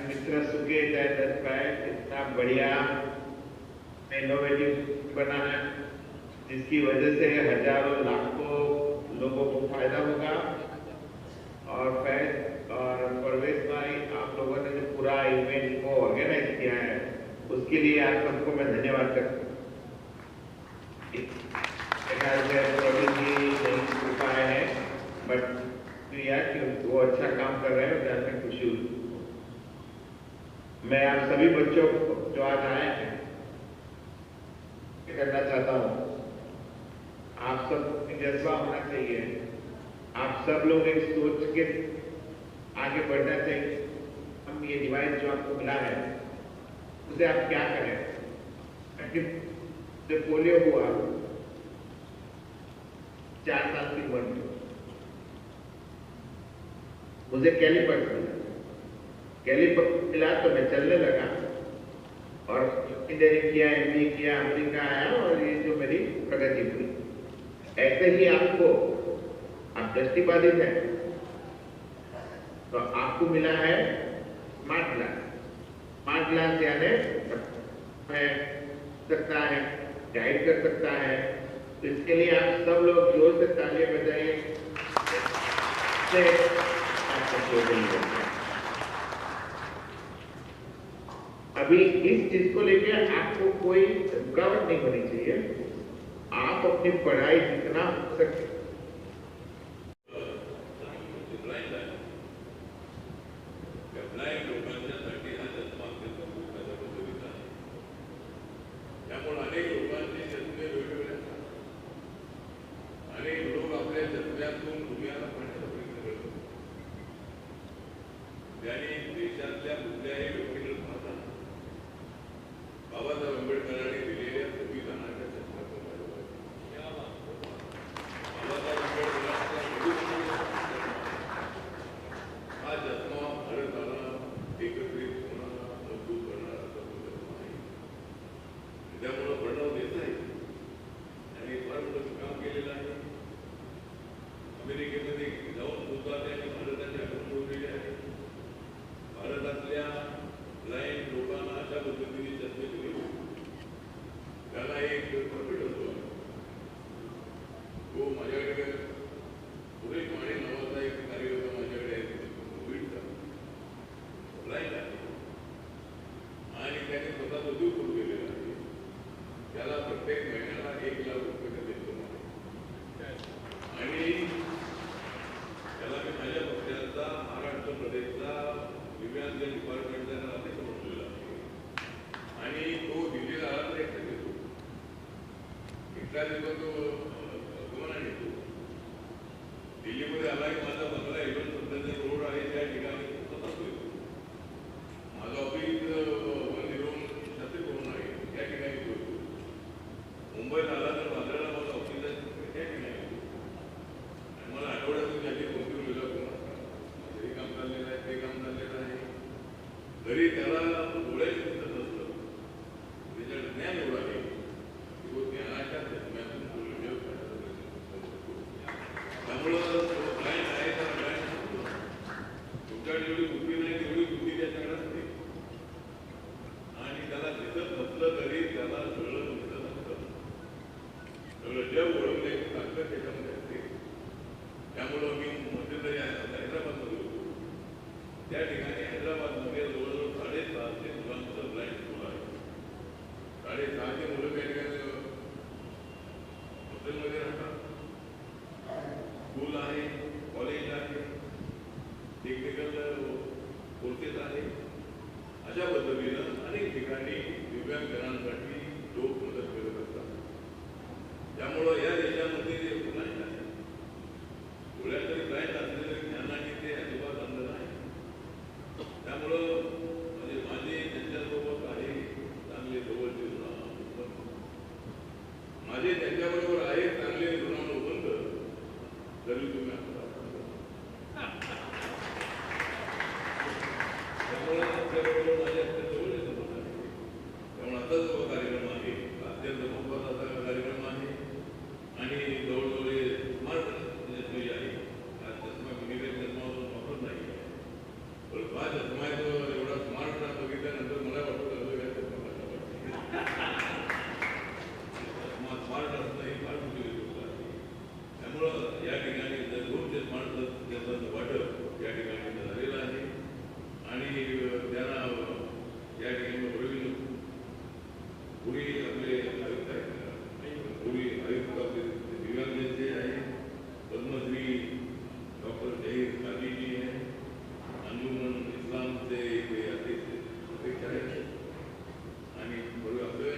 मित्र सुके तहत इतना बढ़िया इनोवेटिव बना है जिसकी वजह से हजारों लाखों लोगों को फायदा होगा। और फैज और परवेश भाई, आप लोगों ने जो पूरा इवेंट को ऑर्गेनाइज किया है उसके लिए आप सबको मैं धन्यवाद करता हूँ। उपाय है बट कि वो अच्छा काम कर रहे हैं, जानकर खुशी हुई। मैं आप सभी बच्चों को जो करना चाहता हूँ, आप सब जज्बा होना चाहिए, आप सब लोग एक सोच के आगे बढ़ना चाहिए। हम ये डिवाइस जो आपको मिला है उसे आप क्या करें? जब पोलियो हुआ 4 साल की उम्र में, मुझे कैलिपर्स मिला, कैलिपर्स मिला तो मैं चलने लगा और इंजीनियरिंग किया, MBA किया, अमेरिका आया और ये जो मेरी प्रगति हुई। ऐसे ही आपको, आप दृष्टिबाधित हैं तो आपको मिला है स्मार्ट ग्लास। स्मार्ट ग्लास यानी है सकता है, गाइड कर सकता है। तो इसके लिए आप सब लोग जोर से तालियां बजाइए। अभी इस चीज को लेकर आपको कोई रुकावट नहीं होनी चाहिए। आप अपनी पढ़ाई जितना हो सके देशातल्या कुठल्याही व्यक्तीकडे पाहताना बाबासाहेब आंबेडकरांनी दिलेल्या संविधानाच्या चष्म्यातून हा चष्मा भारताला एकत्रित होणारा, मजबूत करणारा असा चष्मा आहे. त्यामुळं प्रणव देसाई यांनी फार मोठं काम केलेलं आहे. अमेरिकेमध्ये जाऊन सुद्धा त्यांनी भारताची आठवण ठेवलेली आहे. भारतातल्या ब्लाइंड लोकांना अशा पद्धतीने चष्मे दिले, त्याला एक प्रॉफिट होतो. तो माझ्याकडे पुढे माने नावाचा एक कार्यक्रम माझ्याकडे कोविडचा ब्लाइंड आहे आणि त्याने स्वतःचा जीव करून गेलेला आहे. त्याला प्रत्येक महिन्याला 1 लाख रुपये देतो आणि त्याला मी माझ्या पक्षाचा महाराष्ट्र प्रदेशचा दिव्यांग डिपार्टमेंटचा अध्यक्ष बनवलेला आहे आणि तो दिल्लीला आला तर एकटा देतो, एकटा देतो. तो गमना येतो. दिल्लीमध्ये आला की माझा बंगला इव्हन सध्याचा रोड आहे त्या ठिकाणी स्वतःच येतो. माझं ऑफिस 101 करून आहे त्या ठिकाणी तो येतो. मुंबईत आला तर बांद्राला माझं ऑफिस आहे त्या ठिकाणी येतो आणि मला आठवड्यातून त्याची कोणती वेगळं हे काम चाललेलं आहे, ते काम चाललेलं आहे. तरी त्याला डोळ्याची दिसत नसतं. त्याच्यात ज्ञान एवढं आहे की तो ज्ञानाच्या चष्म्यातून बोलण्याचा प्रयत्न करतो. त्यामुळं तो ब्लाइंड आहे त्याला ब्लाइंड नसतो. तुमच्याकडे जेवढी बुद्धी नाही तेवढी बुद्धी त्याच्याकडे असते आणि त्याला दिसत नसलं तरी त्याला सगळं दिसत असतं. सगळं जग ओळखण्याची ताकद त्याच्यामध्ये असते. त्यामुळं मी मध्यंतरी हैदराबादमध्ये होतो. त्या ठिकाणी हैदराबादमध्ये जवळजवळ 650 मुलांचं ब्लाइंड स्कूल आहे. 650 मुलं त्या ठिकाणी हॉस्टेलमध्ये राहतात. स्कूल आहे, कॉलेज आहे, टेक्निकल कोर्सेस आहे. अशा पद्धतीनं अनेक ठिकाणी दिव्यांगजनांसाठी लोक मदत करत असतात. त्यामुळं या देशामध्ये जे ब्लाइंड आहे, डोळ्यात तरी ब्लाइंड असलेलं ज्ञानाने ते अजिबात अंध नाही. त्यामुळं म्हणजे माझे त्यांच्यासोबत आहे चांगले जवळचे ऋणानुबंध, माझे त्यांच्याबरोबर आहे चांगले ऋणानुबंध. तरी तुम्ही त्यामुळे त्यांच्याबरोबर माझे अत्यंत जवळचे संबंध आहे. त्यामुळे आता जो कार्यक्रम आहे अत्यंत महत्वाचा कार्यक्रम आहे आणि जवळजवळ स्मार्ट चष्मे आहे. हा चष्मा मिनिवेल चष्मा वापरत नाही, पण हा चष्मा एवढा स्मार्ट बघितल्यानंतर मला वाटतं स्मार्ट असणं ही फार मोठी गोष्ट आहे. त्यामुळं या ठिकाणी दोनचे स्मार्ट चष्म्याचं वाटप या ठिकाणी झालेलं आहे आणि त्यांना या ठिकाणी पुरी आपले आयुक्त आहेत, पुरी आयुक्त आपले दिव्यांगांचे आहे, पद्मश्री डॉक्टर जहीर खालीजी आहे, अंजुमन इस्लामचे अध्यक्ष आहेत आणि बरोबर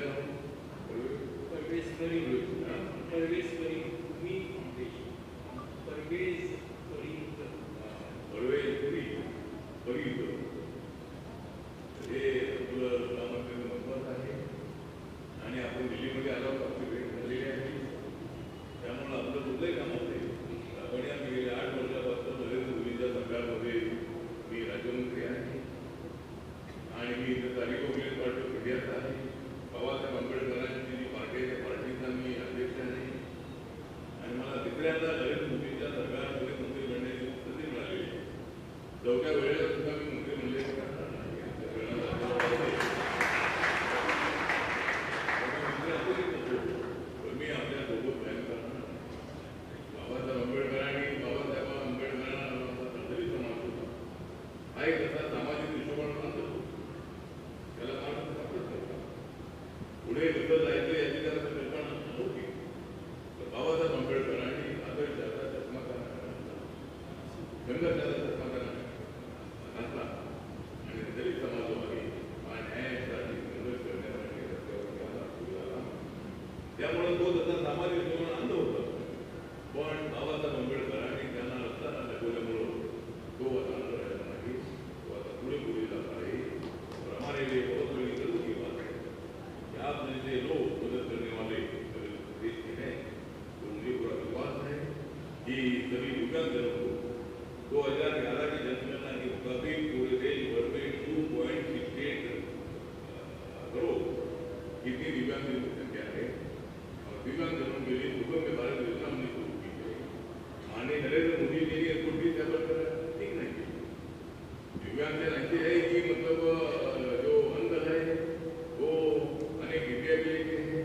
आपले परवेज करी मी फाउंडेशन परवेज करी हे आपलं रामाचं महत्वाचं आहे आणि आपण दिल्लीमध्ये आलो आपली भेट झालेली आहे त्यामुळे आपलं कुठलंही काम होते आपण या गेल्या 8 वर्षापासून नरेंद्र मोदींच्या सरकारमध्ये मी राज्यमंत्री आहे आणि मी तारीखोबीर पार्टी इंडियात आहे बाबासाहेब आंबेडकरांची जी पार्टी आहे त्या पार्टीचा मी अध्यक्ष आहे आणि मला तिसऱ्यांदा नरेंद्र मोदींच्या सरकारमध्ये मंत्री बनण्याची संधी मिळालेली आहे 4थ्या वेळेला सुद्धा मी मंत्री बनले मी आपल्या सोबत प्लॅन करणार बाबासाहेब आंबेडकरांनी बाबासाहेब आंबेडकरांना तरी समाज होता हा एक असा सामाजिक दृष्टिकोन असतो त्याला माणूस सापडत नव्हता पुढे कसं जायचं याची त्याला कल्पना नव्हती तर बाबासाहेब आंबेडकरांनी आदर्शाचा चष्मा संघर्षाचा चष्मा घातला आणि दलित समाजवादी हा न्यायासाठी संघर्ष करण्यासाठी रस्त्यावर आला त्यामुळे तो त्याचा सामाजिक जीवन अंध होता पण बाबासाहेब आंबेडकरांनी त्यांना रस्ता दाखवल्यामुळं तो आता राहिला नाही तो आता पुढे जात आहे और हमारे लिए बहुत बड़ी गर्व की बात है कि आप जैसे लोग मदद करने वाले देश के हैं तो मुझे पूरा विश्वास है कि सभी दिव्यांगजनों को 2011 की जनगणना के मुताबिक पूरे देश भर में 2.68 करोड़ कितनी दिव्यांग की संख्या है और दिव्यांगजनों के लिए सुगम्य भारत योजना हमने शुरू की है माननीय नरेंद्र मोदी जी ने इसको डिसेबल कर ठीक नहीं किया दिव्यांगजन ऐसे है कि मतलब जो अंध है वो अनेक डिसेबिलिटी है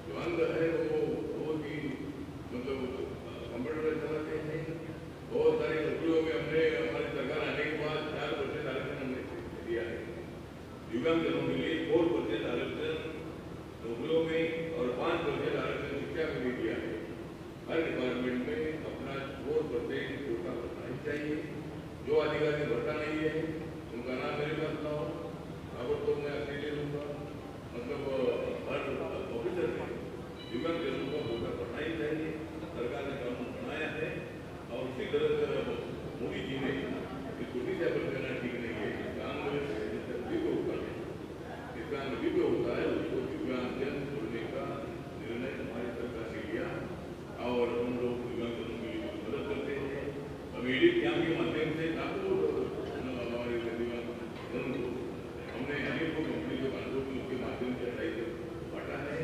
जो अंध है वो बहुत ही मतलब कंप्यूटर चलाते हैं बहुत सारी नौकरियों में हमने हमारी सरकार आने के बाद 4% आरक्षण हमने दिया है दिव्यांगजनों के लिए 4% आरक्षण नौकरियों में और 5% आरक्षण शिक्षा में भी दिया है हर डिपार्टमेंट में अपना 4% कोटा भरना ही चाहिए जो अधिकारी भरता नहीं है उनका नाम मेरे पास लाओ ताबड़तोड़ मैं अपने ले लूँगा मतलब हर ऑफिसर में दिव्यांगजनों का कोटा भरना ही चाहिए सरकार ने कानून बनाया है और उसी तरह से मोदी जी ने इसको डिसेबल करना ठीक नहीं है कांग्रेस विप्र होता है इसका विप्र होता है उसको दिव्यांगजन छोड़ने का निर्णय हमारी सरकार ने लिया और हम लोग दिव्यांगजनों की मदद करते हैं हम एडिट कैंप के माध्यम से लाखों हमारे दिव्यांगजनों को हमने अनेकों कंपनी जो कानून के माध्यम से 2.5 बांटा है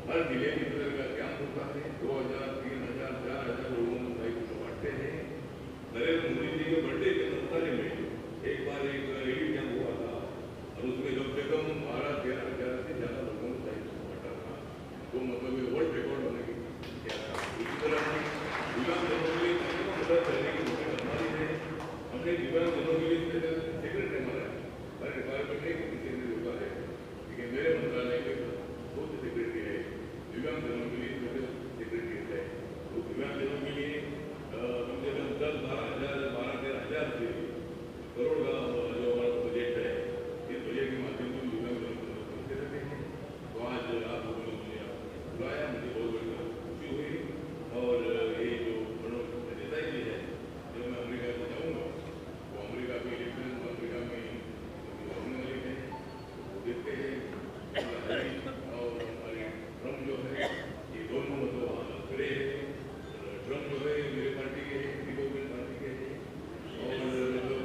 हर जिले में इस तरह का कैंप होता है 2000 3000 4000 लोगों को बांटते हैं नरेंद्र मोदी जी के बर्थडे के नमस्ते में एक बार एक एडिट कैंप हुआ था और उसमें कम से कम 12-13,000 से ज्यादा लोगों को बांटा था तो मतलब ये वर्ल्ड रिकॉर्ड होने की क्या था इसी तरह दिव्यांगजनों के लिए मदद करने की कोशिश हमारी है हमने दिव्यांगजनों के लिए सेक्रेटरी हमारा हर डिपार्टमेंट में सेक्रेटरी होता है लेकिन मेरे मंत्रालय में बहुत से सेक्रेटरी है दिव्यांगजनों के लिए सेक्रेटरी है तो दिव्यांगजनों के लिए कम से कम 10-12,000 से करोड़ का जो हमारा बजट है इस बजट के माध्यम से दिव्यांगजनों को मदद करते रहते हैं तो आज आप लोगों ने मुझे बुलाया मुझे बहुत बड़ी खुशी हुई और ये जो देसाई जी है जब मैं अमेरिका से जाऊँगा तो अमेरिका के इलेक्शन अमेरिका में होने वाले हैं वो देखते हैं और हमारे ट्रम्प जो है ये दोनों मतलब वहाँ खड़े हैं ट्रम्प जो है मेरे पार्टी के रिपब्लिकन पार्टी के हैं और मतलब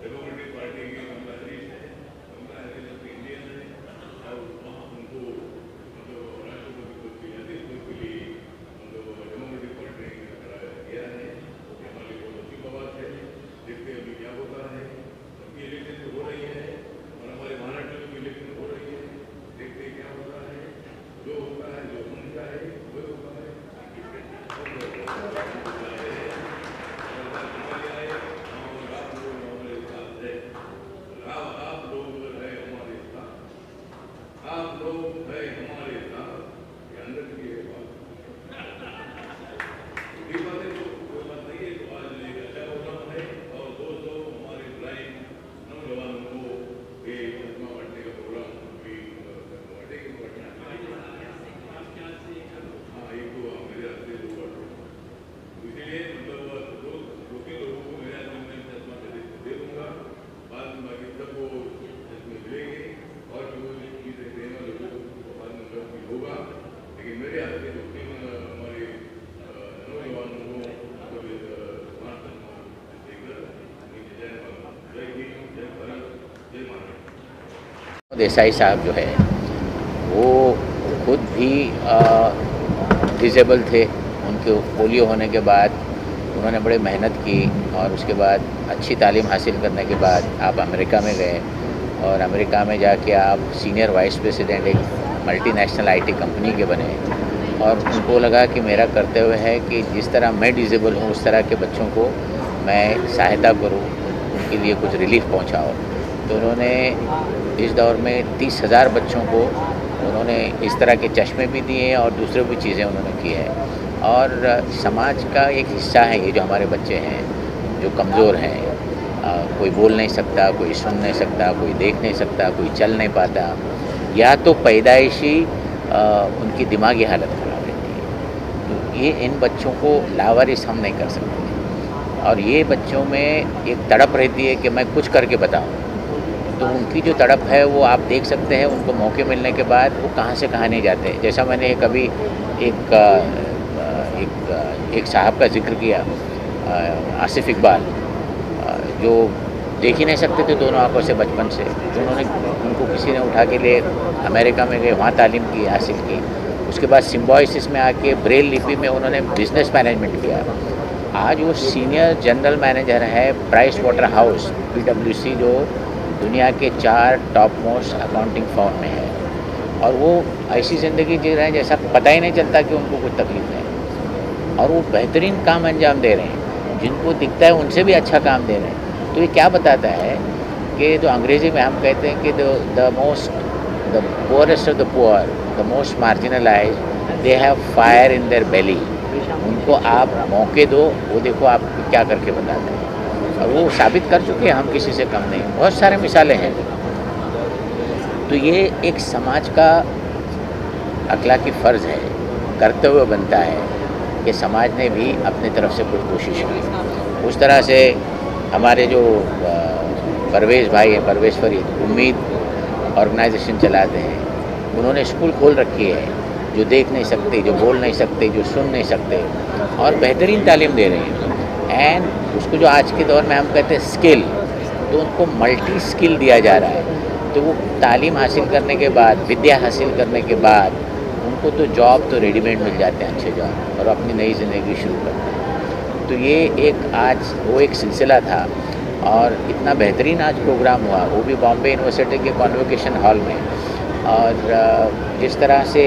डेमोक्रेटिक पार्टी के कमला हैरिस है कमला हैरिस अपनी इंडियन है और वहाँ उनको मतलब राष्ट्रपति पद के लिए के लिए मतलब डेमोक्रेटिक पार्टी ने किया है हमारे बहुत अच्छी बात है देखते हैं अभी क्या होता है अभी इलेक्शन हो रही है और हमारे महाराष्ट्र में भी इलेक्शन हो रही है देखते हैं क्या होता है जो होता है जो उनका है वो होता है आप लोग है हमारे साथ ये अंदर की है बात ये बात है तो कोई बात नहीं है तो आज एक अच्छा प्रोग्राम है और दोस्तों हमारे ब्लाइंड नौजवानों को ये चश्मा बांटने का प्रोग्राम भी बांटेंगे देसाई साहब जो है वो खुद भी डिसेबल थे। उनके पोलियो होने के बाद उन्होंने बड़ी मेहनत की और उसके बाद अच्छी तालीम हासिल करने के बाद आप अमेरिका में गए और अमेरिका में जाके आप सीनियर वाइस प्रेसिडेंट एक मल्टीनेशनल आईटी कंपनी के बने और उनको लगा कि मेरा कर्तव्य है कि जिस तरह मैं डिसेबल हूँ उस तरह के बच्चों को मैं सहायता करूँ, उनके लिए कुछ रिलीफ पहुँचाओ। तो उन्होंने इस दौर में 30,000 बच्चों को उन्होंने इस तरह के चश्मे भी दिए और दूसरे भी चीज़ें उन्होंने की है। और समाज का एक हिस्सा है ये जो हमारे बच्चे हैं जो कमज़ोर हैं, कोई बोल नहीं सकता, कोई सुन नहीं सकता, कोई देख नहीं सकता, कोई चल नहीं पाता, या तो पैदाइशी उनकी दिमागी हालत ख़राब रहती है। तो ये इन बच्चों को लावारिस हम नहीं कर सकते और ये बच्चों में एक तड़प रहती है कि मैं कुछ करके बताऊं। तो उनकी जो तड़प है वो आप देख सकते हैं, उनको मौके मिलने के बाद वो कहाँ से कहाँ नहीं जाते। जैसा मैंने कभी एक साहब का जिक्र किया, आसिफ इकबाल, जो देख ही नहीं सकते थे दोनों आंखों से बचपन से, तो उनको किसी ने उठा के ले अमेरिका में गए, वहाँ तालीम की हासिल की। उसके बाद सिम्बोसिस में आके ब्रेल लिपि में उन्होंने बिजनेस मैनेजमेंट किया। आज वो सीनियर जनरल मैनेजर है प्राइस वाटर हाउस PwC, जो दुनिया के 4 टॉप मोस्ट अकाउंटिंग फर्म में है। और वो ऐसी ज़िंदगी जी रहे हैं जैसा पता ही नहीं चलता कि उनको कुछ तकलीफ है, और वो बेहतरीन काम अंजाम दे रहे हैं, जिनको दिखता है उनसे भी अच्छा काम दे रहे हैं। तो ये क्या बताता है कि जो अंग्रेज़ी में हम कहते हैं कि the poorest of the poor, the most marginalised, they have fire in their belly. उनको आप मौके दो, वो देखो आप क्या करके बताते हैं, और वो साबित कर चुके हैं हम किसी से कम नहीं। बहुत सारे मिसालें हैं। तो ये एक समाज का अखलाकी फ़र्ज़ है, कर्तव्य बनता है कि समाज ने भी अपनी तरफ से कुछ कोशिश की। उस तरह से हमारे जो परवेज़ भाई हैं, परवेज़ फरीद, उम्मीद ऑर्गेनाइजेशन चलाते हैं, उन्होंने स्कूल खोल रखी है, जो देख नहीं सकते, जो बोल नहीं सकते, जो सुन नहीं सकते, और बेहतरीन तालीम दे रहे हैं। एंड उसको जो आज के दौर में हम कहते हैं स्किल, तो उनको मल्टी स्किल दिया जा रहा है। तो वो तालीम हासिल करने के बाद, विद्या हासिल करने के बाद उनको तो जॉब तो रेडीमेड मिल जाते हैं, अच्छे जॉब, और अपनी नई ज़िंदगी शुरू करते हैं। तो ये एक आज वो एक सिलसिला था, और इतना बेहतरीन आज प्रोग्राम हुआ, वो भी बॉम्बे यूनिवर्सिटी के कॉन्वोकेशन हॉल में। और जिस तरह से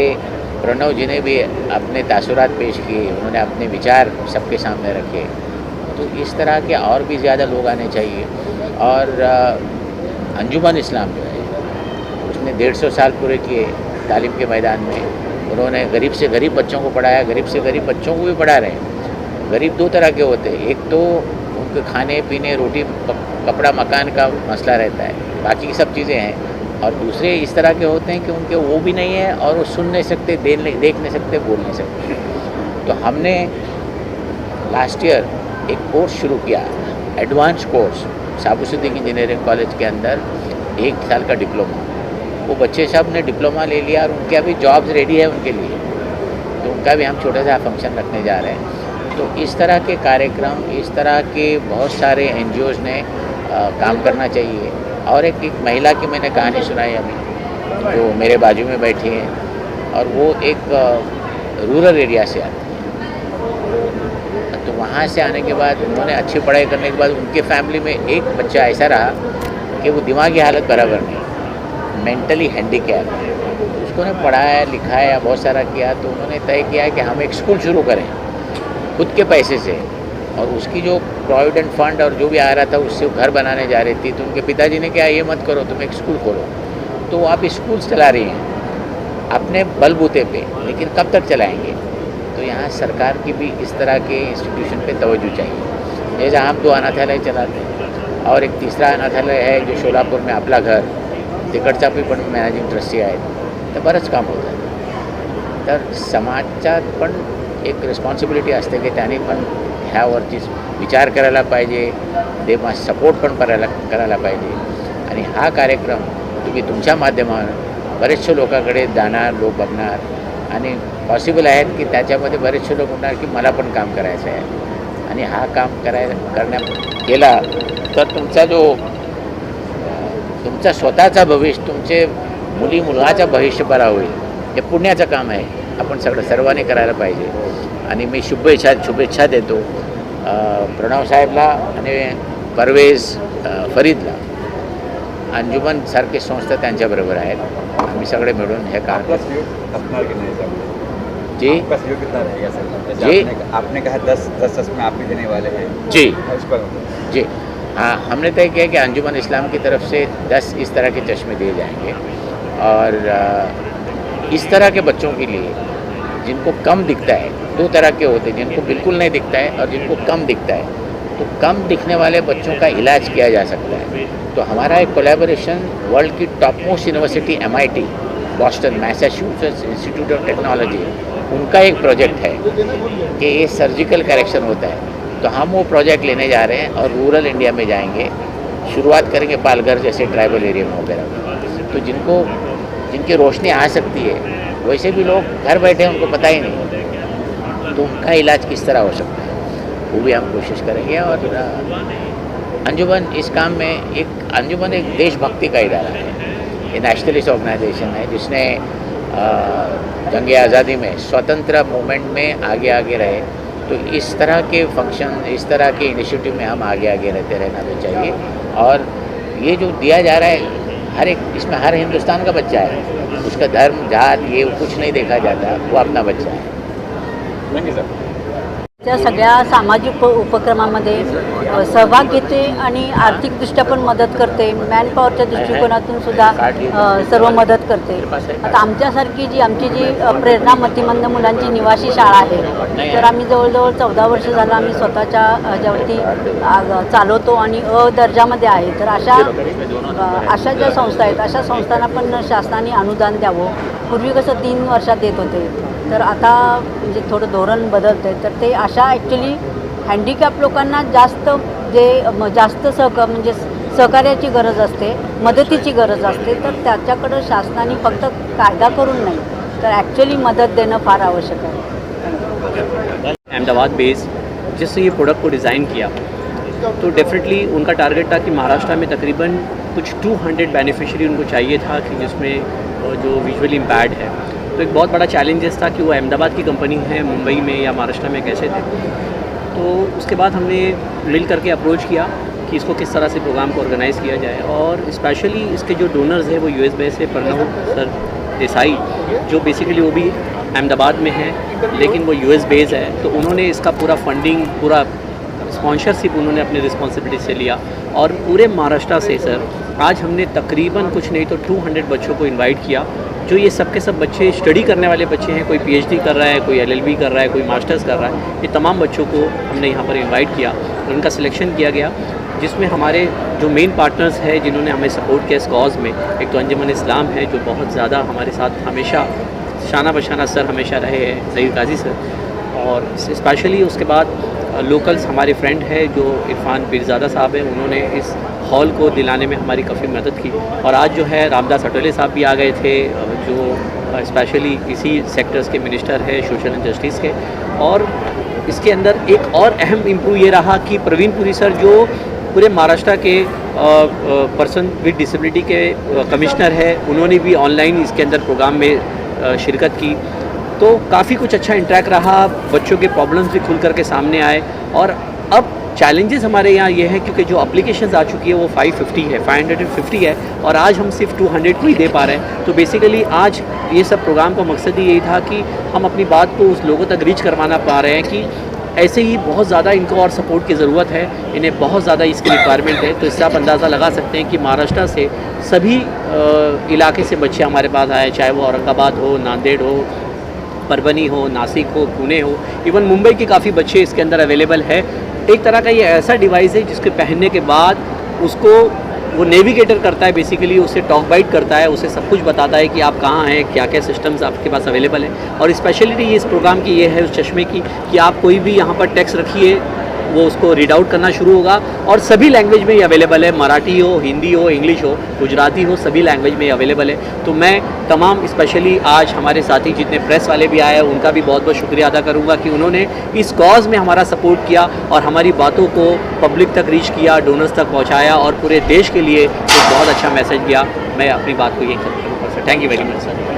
प्रणव जी ने भी अपने तासुरात पेश किए, उन्होंने अपने विचार सबके सामने रखे, तो इस तरह के और भी ज़्यादा लोग आने चाहिए। और अंजुमन इस्लाम जो है, उसने 150 साल पूरे किए तालीम के मैदान में। उन्होंने गरीब से गरीब बच्चों को पढ़ाया, गरीब से गरीब बच्चों को भी पढ़ा रहे हैं। गरीब 2 तरह के होते हैं, एक तो उनके खाने पीने, रोटी कपड़ा मकान का मसला रहता है, बाकी की सब चीज़ें हैं। और दूसरे इस तरह के होते हैं कि उनके वो भी नहीं है, और वो सुन नहीं सकते, देख नहीं सकते, बोल नहीं सकते। तो हमने लास्ट ईयर एक कोर्स शुरू किया, एडवांस कोर्स, साबू सिद्दीकी इंजीनियरिंग कॉलेज के अंदर 1 साल का डिप्लोमा। वो बच्चे सब ने डिप्लोमा ले लिया और उनके अभी जॉब्स रेडी है उनके लिए, तो उनका भी हम छोटा सा फंक्शन रखने जा रहे हैं। तो इस तरह के कार्यक्रम, इस तरह के बहुत सारे NGOs ने काम करना चाहिए। और एक महिला की मैंने कहानी सुनाई अभी, जो मेरे बाजू में बैठी हैं, और वो एक रूरल एरिया से आती है। तो वहाँ से आने के बाद उन्होंने अच्छी पढ़ाई करने के बाद उनके फैमिली में एक बच्चा ऐसा रहा कि वो दिमागी हालत बराबर नहीं, मेंटली हैंडीकैप। उसको ने पढ़ाया लिखाया बहुत सारा किया, तो उन्होंने तय किया कि हम एक स्कूल शुरू करें खुद के पैसे से। और उसकी जो प्रोविडेंट फंड और जो भी आ रहा था उससे वो घर बनाने जा रही थी। तो उनके पिताजी ने कहा ये मत करो, तुम एक स्कूल खोलो। तो आप स्कूल चला रही हैं अपने बलबूते पे, लेकिन कब तक चलाएंगे? तो यहाँ सरकार की भी इस तरह के इंस्टीट्यूशन पे तवज्जो चाहिए। जैसे हम 2 अनाथालय चलाते हैं, और एक तीसरा अनाथालय है जो शोलापुर में आपला घर, तिकडचा पण मॅनेजिंग ट्रस्टी आहेत। तर बरंच काम होतं। तर समाजात पण एक रिस्पॉन्सिबिलिटी असते की त्यांनी पण ह्यावरती विचार करायला पाहिजे, दे मस्ट सपोर्ट पण करायला पाहिजे। आणि हा कार्यक्रम तुम्ही तुमच्या माध्यमातून बरेचशे लोकांकडे जाणार, लोक बघणार, आणि पॉसिबल आहेत की त्याच्यामध्ये बरेचसे लोक म्हणणार की मला पण काम करायचं आहे, आणि हा काम केला तर तुमचा जो तुमचा स्वतःचा भविष्य, तुमचे मुली मुलाचं भविष्य बरा होईल. हे पुण्याचं काम आहे. आपण सर्वांनी करायला पाहिजे. आणि मी शुभेच्छा देतो प्रणव साहेबला आणि परवेज फरीदला. अंजुमन सारखी संस्था त्यांच्याबरोबर आहेत. आम्ही सगळे मिळून हे काम जी जी आपने कहा 10 चश्मे आप भी देने वाले हैं जी उस पर जी हाँ, हमने तय किया कि अंजुमन इस्लाम की तरफ से 10 इस तरह के चश्मे दिए जाएंगे. और इस तरह के बच्चों के लिए जिनको कम दिखता है, 2 तरह के होते हैं, जिनको बिल्कुल नहीं दिखता है और जिनको कम दिखता है. तो कम दिखने वाले बच्चों का इलाज किया जा सकता है. तो हमारा एक कोलैबोरेशन वर्ल्ड की top most university MIT, Boston, Massachusetts institute of technology, उनका एक प्रोजेक्ट है कि ये सर्जिकल करेक्शन होता है. तो हम वो प्रोजेक्ट लेने जा रहे हैं और रूरल इंडिया में जाएंगे. शुरुआत करेंगे पालघर जैसे ट्राइबल एरिया में वगैरह में. तो जिनकी रोशनी आ सकती है, वैसे भी लोग घर बैठे उनको पता ही नहीं, तो उनका इलाज किस तरह हो सकता है वो भी हम कोशिश करेंगे. और अंजुमन इस काम में अंजुमन एक देशभक्ति का इदारा है. ये नेशनलिस्ट ऑर्गेनाइजेशन है जिसने जंग आज़ादी में स्वतंत्र मूवमेंट में आगे रहे. तो इस तरह के फंक्शन, इस तरह के इनिशिएटिव में हम आगे रहना तो चाहिए. और ये जो दिया जा रहा है इसमें हर हिंदुस्तान का बच्चा है. उसका धर्म, जात, ये कुछ नहीं देखा जाता. वो अपना बच्चा है. Thank you sir. त्या सगळ्या सामाजिक उपक्रमामध्ये सहभाग घेते आणि आर्थिकदृष्ट्या पण मदत करते. मॅनपॉवरच्या दृष्टिकोनातून सुद्धा सर्व मदत करते. आता आमची जी प्रेरणा मतिमंद मुलांची निवासी शाळा आहे, तर आम्ही जवळजवळ 14 वर्ष झालं आम्ही स्वतःच्या ह्याच्यावरती चालवतो आणि दर्जामध्ये आहे. तर अशा ज्या संस्था आहेत, अशा संस्थांना पण शासनाने अनुदान द्यावं. पूर्वी कसं 3 वर्षात देत होते, तर आता म्हणजे थोडं धोरण बदलतं आहे. तर ते अशा ॲक्च्युली हँडिकॅप लोकांना जास्त म्हणजे सहकार्याची गरज असते, मदतीची गरज असते. तर त्याच्याकडं शासनाने फक्त कायदा करून नाही, तर ॲक्च्युली मदत देणं फार आवश्यक आहे. अहमदाबाद बेस जिससे ये प्रोडक्ट को डिज़ाइन किया, तो डेफिनेटली उनका टारगेट था कि महाराष्ट्र में तकरीबन कुछ 200 बेनिफिशियरी उनको चाहिए था कि जिसमें जो विजुअली इम्पैर्ड है. तो एक बहुत बड़ा चैलेंजेस था कि वो अहमदाबाद की कंपनी है, मुंबई में या महाराष्ट्र में कैसे थे. तो उसके बाद हमने मिल करके अप्रोच किया कि इसको किस तरह से प्रोग्राम को ऑर्गेनाइज़ किया जाए. और स्पेशली इसके जो डोनर्स हैं वो US बेस है, प्रणव सर देसाई, जो बेसिकली वो भी अहमदाबाद में है लेकिन वो US बेस है. तो उन्होंने इसका पूरा फंडिंग, पूरा स्पॉन्सरशिप उन्होंने अपनी रिस्पॉन्सिबिलिटी से लिया. और पूरे महाराष्ट्र से सर आज हमने तकरीबन कुछ नहीं तो 200 बच्चों को इनवाइट किया, जो ये सब के सब बच्चे स्टडी करने वाले बच्चे हैं. कोई PhD कर रहा है, कोई LLB कर रहा है, कोई मास्टर्स कर रहा है. ये तमाम बच्चों को हमने यहाँ पर इनवाइट किया और उनका सिलेक्शन किया गया, जिसमें हमारे जो मेन पार्टनर्स हैं जिन्होंने हमें सपोर्ट किया इस कॉज में, एक तो अंजुमन इस्लाम है जो बहुत ज़्यादा हमारे साथ हमेशा शाना बशाना सर हमेशा रहे हैं, ज़हीर गाजी सर. और स्पेशली उसके बाद लोकल्स हमारे फ्रेंड है जो इरफान पीरज़ादा साहब हैं, उन्होंने इस हॉल को दिलाने में हमारी काफ़ी मदद की. और आज जो है रामदास अटोले साहब भी आ गए थे, जो स्पेशली इसी सेक्टर्स के मिनिस्टर है सोशल एंड जस्टिस के. और इसके अंदर एक और अहम इम्प्रूव ये रहा कि प्रवीण पुरी सर जो पूरे महाराष्ट्र के पर्सन विद डिसेबिलिटी के कमिश्नर है, उन्होंने भी ऑनलाइन इसके अंदर प्रोग्राम में शिरकत की. तो काफ़ी कुछ अच्छा इंटरेक्ट रहा, बच्चों के प्रॉब्लम्स भी खुल करके सामने आए. और अब चैलेंजेस हमारे यहाँ ये है क्योंकि जो एप्लीकेशंस आ चुकी है वो 550 है और आज हम सिर्फ 200 को ही दे पा रहे हैं. तो बेसिकली आज ये सब प्रोग्राम का मकसद ही यही था कि हम अपनी बात को उस लोगों तक रीच करवाना पा रहे हैं कि ऐसे ही बहुत ज़्यादा इनको और सपोर्ट की ज़रूरत है, इन्हें बहुत ज़्यादा इसकी रिक्वायरमेंट है. तो इससे आप अंदाज़ा लगा सकते हैं कि महाराष्ट्र से सभी इलाके से बच्चे हमारे पास आए, चाहे वो औरंगाबाद हो, नांदेड़ हो, परभनी हो, नासिक हो, पुणे हो, इवन मुंबई के काफ़ी बच्चे इसके अंदर अवेलेबल है. एक तरह का ये ऐसा डिवाइस है जिसके पहनने के बाद उसको वो नेविगेटर करता है, बेसिकली उसे टॉक बाइट करता है, उसे सब कुछ बताता है कि आप कहाँ हैं, क्या क्या सिस्टम्स आपके पास अवेलेबल है. और स्पेशलिटी ये इस प्रोग्राम की ये है उस चश्मे की कि आप कोई भी यहाँ पर टेक्स्ट रखिए, वो उसको रीड आउट करना शुरू होगा और सभी लैंग्वेज में ये अवेलेबल है, मराठी हो, हिंदी हो, इंग्लिश हो, गुजराती हो, सभी लैंग्वेज में ये अवेलेबल है। तो मैं तमाम स्पेशली आज हमारे साथी जितने प्रेस वाले भी आए हैं उनका भी बहुत बहुत शुक्रिया अदा करूँगा कि उन्होंने इस कॉज में हमारा सपोर्ट किया और हमारी बातों को पब्लिक तक रीच किया, डोनर्स तक पहुँचाया और पूरे देश के लिए एक बहुत अच्छा मैसेज दिया। मैं अपनी बात को यही खत्म करूँगा sir. Thank you very much sir.